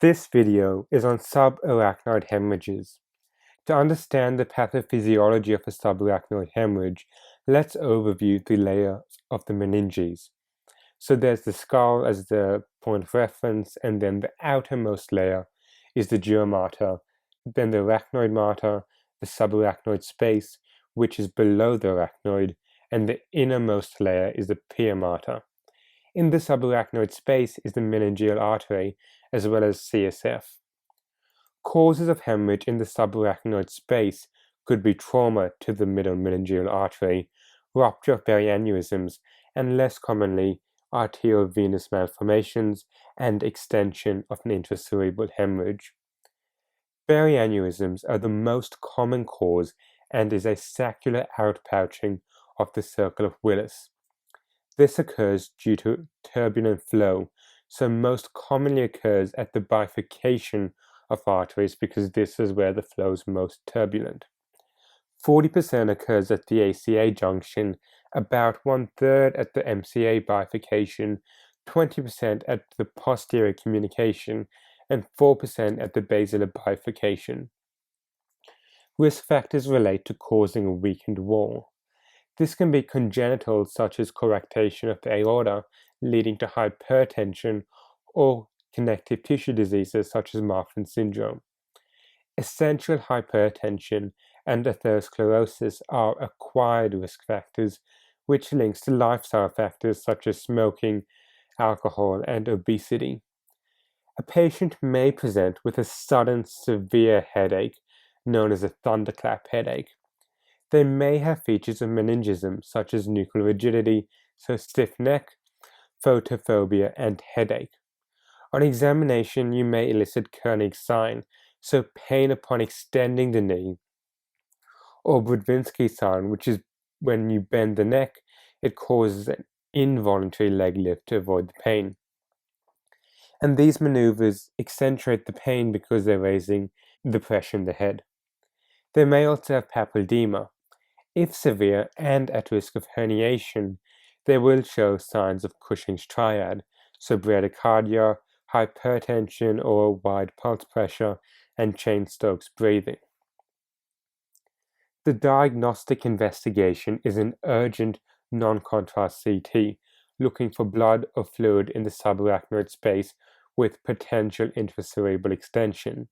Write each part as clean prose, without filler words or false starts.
This video is on subarachnoid hemorrhages. To understand the pathophysiology of a subarachnoid hemorrhage, let's overview the layers of the meninges. So there's the skull as the point of reference, and then the outermost layer is the dura mater, then the arachnoid mater, the subarachnoid space, which is below the arachnoid, and the innermost layer is the pia mater. In the subarachnoid space is the meningeal artery, as well as CSF. Causes of hemorrhage in the subarachnoid space could be trauma to the middle meningeal artery, rupture of aneurysms, and less commonly, arteriovenous malformations and extension of an intracerebral hemorrhage. Aneurysms are the most common cause and is a saccular outpouching of the circle of Willis. This occurs due to turbulent flow, so most commonly occurs at the bifurcation of arteries because this is where the flow is most turbulent. 40% occurs at the ACA junction, about 1/3 at the MCA bifurcation, 20% at the posterior communication, and 4% at the basilar bifurcation. Risk factors relate to causing a weakened wall. This can be congenital, such as correctation of the aorta, leading to hypertension, or connective tissue diseases such as Marfan syndrome. Essential hypertension and atherosclerosis are acquired risk factors, which links to lifestyle factors such as smoking, alcohol, and obesity. A patient may present with a sudden severe headache, known as a thunderclap headache. They may have features of meningism, such as nuchal rigidity, so stiff neck, photophobia, and headache. On examination, you may elicit Koenig's sign, so pain upon extending the knee, or Budzinski's sign, which is when you bend the neck, it causes an involuntary leg lift to avoid the pain. And these maneuvers accentuate the pain because they're raising the pressure in the head. They may also have papilledema. If severe and at risk of herniation, they will show signs of Cushing's triad, so bradycardia, hypertension or wide pulse pressure, and Cheyne-Stokes breathing. The diagnostic investigation is an urgent non-contrast CT, looking for blood or fluid in the subarachnoid space with potential intracerebral extension.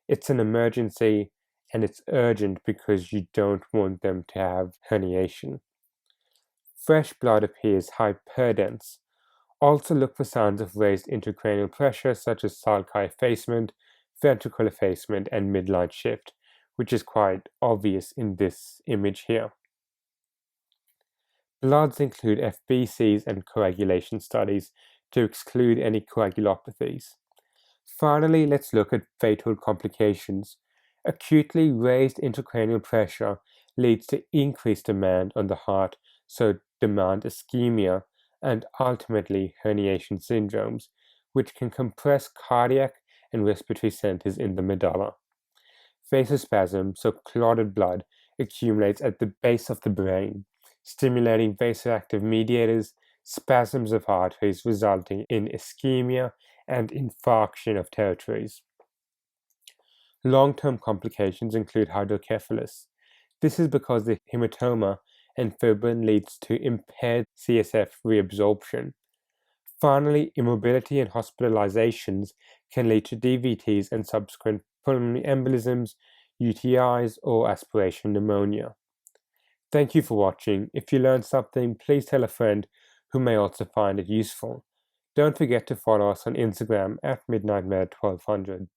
It's an emergency, and it's urgent because you don't want them to have herniation. Fresh blood appears hyperdense. Also look for signs of raised intracranial pressure such as sulci effacement, ventricle effacement, and midline shift, which is quite obvious in this image here. Bloods include FBCs and coagulation studies to exclude any coagulopathies. Finally, let's look at fatal complications. Acutely raised intracranial pressure leads to increased demand on the heart, so demand ischemia, and ultimately herniation syndromes, which can compress cardiac and respiratory centers in the medulla. Vasospasm, so clotted blood, accumulates at the base of the brain, stimulating vasoactive mediators, spasms of arteries resulting in ischemia and infarction of territories. Long-term complications include hydrocephalus. This is because the hematoma and fibrin leads to impaired CSF reabsorption. Finally, immobility and hospitalizations can lead to DVTs and subsequent pulmonary embolisms, UTIs, or aspiration pneumonia. Thank you for watching. If you learned something, please tell a friend who may also find it useful. Don't forget to follow us on Instagram at MidnightMed1200.